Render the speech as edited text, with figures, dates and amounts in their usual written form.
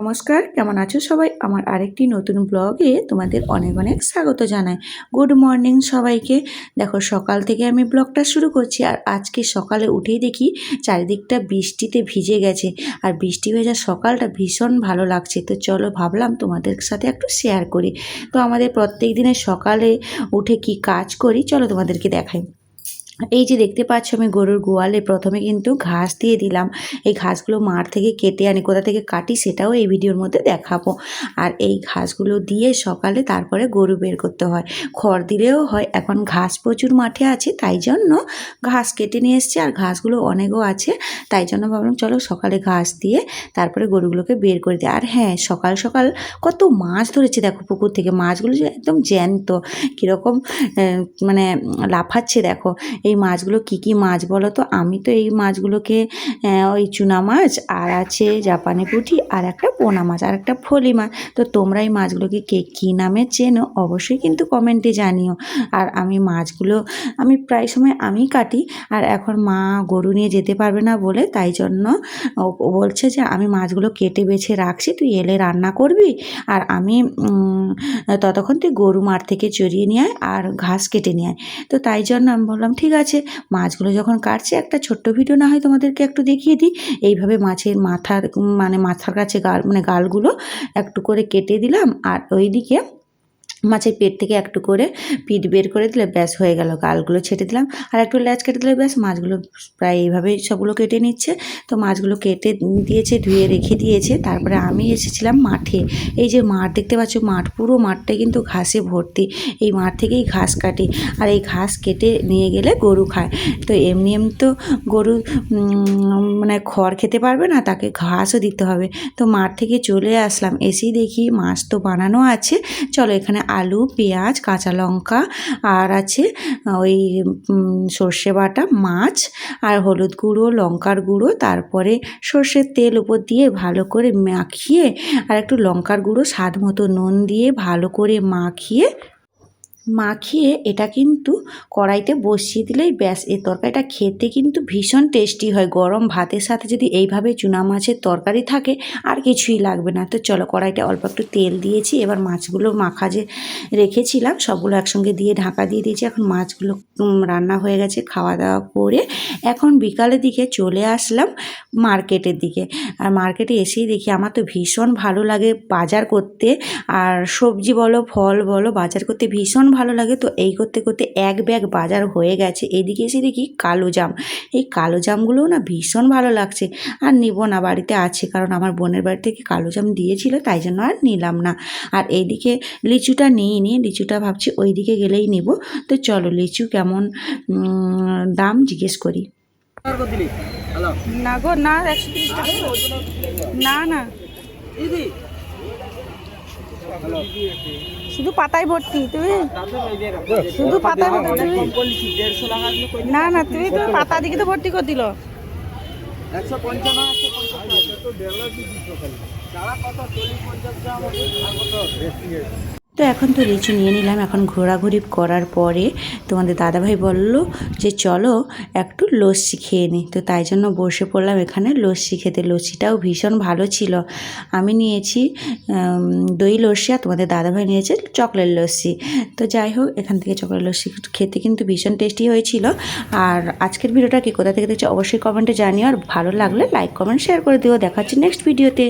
নমস্কার, কেমন আছো সবাই? আমার আরেকটি নতুন ব্লগে তোমাদের অনেক অনেক স্বাগত জানাই। গুড মর্নিং সবাইকে। দেখো সকাল থেকে আমি ব্লগটা শুরু করছি, আর আজকে সকালে উঠেই দেখি চারিদিকটা বৃষ্টিতে ভিজে গেছে, আর বৃষ্টি ভেজা সকালটা ভীষণ ভালো লাগছে। তো চলো ভাবলাম তোমাদের সাথে একটু শেয়ার করি। তো আমাদের প্রত্যেক দিনের সকালে উঠে কি কাজ করি চলো তোমাদেরকে দেখাই। এই যে দেখতে পাচ্ছ আমি গরুর গোয়ালে প্রথমে কিন্তু ঘাস দিয়ে দিলাম। এই ঘাসগুলো মাঠ থেকে কেটে আনি, কোথা থেকে কাটি সেটাও এই ভিডিওর মধ্যে দেখাবো। আর এই ঘাসগুলো দিয়ে সকালে তারপরে গরু বের করতে হয়, খড় দিলেও হয়। এখন ঘাস প্রচুর মাঠে আছে, তাই জন্য ঘাস কেটে নিয়ে এসছি, আর ঘাসগুলো অনেকও আছে, তাই জন্য ভাবলাম চলো সকালে ঘাস দিয়ে তারপরে গরুগুলোকে বের করে দিই। আর হ্যাঁ, সকাল সকাল কত মাছ ধরেছে দেখো পুকুর থেকে। মাছগুলো যে একদম জ্যান্ত, কীরকম মানে লাফাচ্ছে দেখো। এই মাছগুলো কি কি মাছ বলো তো? আমি তো এই মাছগুলোকে ওই চুনা মাছ, আর আছে জাপানি পুঁটি, আর একটা পোনা মাছ, আর একটা ফলি মাছ। তো তোমরা এই মাছগুলোকে কে কী নামে চেনো অবশ্যই কিন্তু কমেন্টে জানিও। আর আমি মাছগুলো আমি প্রায় সময় আমি কাটি, আর এখন মা গরু নিয়ে যেতে পারবে না বলে তাই জন্য ও বলছে যে আমি মাছগুলো কেটে বেছে রাখছি, তুই এলে রান্না করবি, আর আমি ততক্ষণ তুই গরু মাঠ থেকে চড়িয়ে নিয়ে আয় আর ঘাস কেটে নিয়ে আয়। তো তাই জন্য আমি বললাম ঠিক আছে। মাছগুলো যখন কাটছি একটা ছোট্ট ভিডিও না হয় তোমাদেরকে একটু দেখিয়ে দিই। এইভাবে মাছের মাথার কাছে গালগুলো একটু করে কেটে দিলাম, আর ওইদিকে মাছের পেট থেকে একটু করে পিঠ বের করে দিলে ব্যাস হয়ে গেল। গালগুলো ছেটে দিলাম, আর একটু ল্যাচ কেটে দিলে ব্যাস। মাছগুলো প্রায় এইভাবেই সবগুলো কেটে নিচ্ছে। তো মাছগুলো কেটে দিয়েছে, ধুয়ে রেখে দিয়েছে। তারপরে আমি এসেছিলাম মাঠে। এই যে মাঠ দেখতে পাচ্ছ, পুরো মাঠটাই কিন্তু ঘাসে ভর্তি। এই মাঠ থেকেই ঘাস কাটি, আর এই ঘাস কেটে নিয়ে গেলে গরু খায়। তো এমনি তো গরু খড় খেতে পারবে না, তাকে ঘাসও দিতে হবে। তো মাঠ থেকে চলে আসলাম, এসেই দেখি মাছ তো বানানো আছে। চলো এখানে আলু, পেঁয়াজ, কাঁচা লঙ্কা, আর আছে ওই সর্ষে বাটা, মাছ, আর হলুদ গুঁড়ো, লঙ্কার গুঁড়ো, তারপরে সর্ষের তেল উপর দিয়ে ভালো করে মাখিয়ে, আর একটু লঙ্কার গুঁড়ো, স্বাদ মতো নুন দিয়ে ভালো করে মাখিয়ে এটা কিন্তু কড়াইতে বসিয়ে দিলেই ব্যাস। এই তরকারিটা খেতে কিন্তু ভীষণ টেস্টি হয়। গরম ভাতের সাথে যদি এইভাবে চুনা মাছের তরকারি থাকে আর কিছুই লাগবে না। তো চলো কড়াইতে অল্প একটু তেল দিয়েছি, এবার মাছগুলো মাখা যে রেখেছিলাম সবগুলো একসঙ্গে দিয়ে ঢাকা দিয়ে দিয়েছি। এখন মাছগুলো রান্না হয়ে গেছে, খাওয়া দাওয়া করে এখন বিকালের দিকে চলে আসলাম মার্কেটের দিকে। আর মার্কেটে এসেই দেখি আমার তো ভীষণ ভালো লাগে বাজার করতে, আর সবজি বলো ফল বলো বাজার করতে ভীষণ ভালো লাগে। তো এই করতে করতে এক ব্যাগ বাজার হয়ে গেছে। এইদিকে এসে দেখি কালো জাম। এই কালো জামগুলোও না ভীষণ ভালো লাগছে, আর নিব না, বাড়িতে আছে, কারণ আমার বোনের বাড়ি থেকে কালো জাম দিয়েছিল, তাই জন্য আর নিলাম না। আর এইদিকে লিচুটা নিয়ে লিচুটা ভাবছি ওই দিকে গেলেই নিব। তো চলো লিচু কেমন দাম জিজ্ঞেস করি। না গো না, 130 টাকা না না, শুধু পাতায় ভর্তি। তুমি শুধু পাতায় ভর্তি, না না তুমি তো পাতা দিকে তো ভর্তি করে দিল। তো এখন তো লিচু নিয়ে নিলাম। এখন ঘোরাঘুরি করার পরে তোমাদের দাদাভাই বলল যে চলো একটু লস্যি খেয়ে নিই। তো তাই জন্য বসে পড়লাম এখানে লস্যি খেতে। লস্যিটাও ভীষণ ভালো ছিল। আমি নিয়েছি দই লস্যি, আর তোমাদের দাদাভাই নিয়েছে চকলেট লস্যি। তো যাই হোক, এখান থেকে চকলেট লস্যি খেতে কিন্তু ভীষণ টেস্টি হয়েছিল। আর আজকের ভিডিওটা কি কোথা থেকে দেখছো অবশ্যই কমেন্টে জানিও, আর ভালো লাগলে লাইক কমেন্ট শেয়ার করে দিও। দেখা হচ্ছে নেক্সট ভিডিওতে।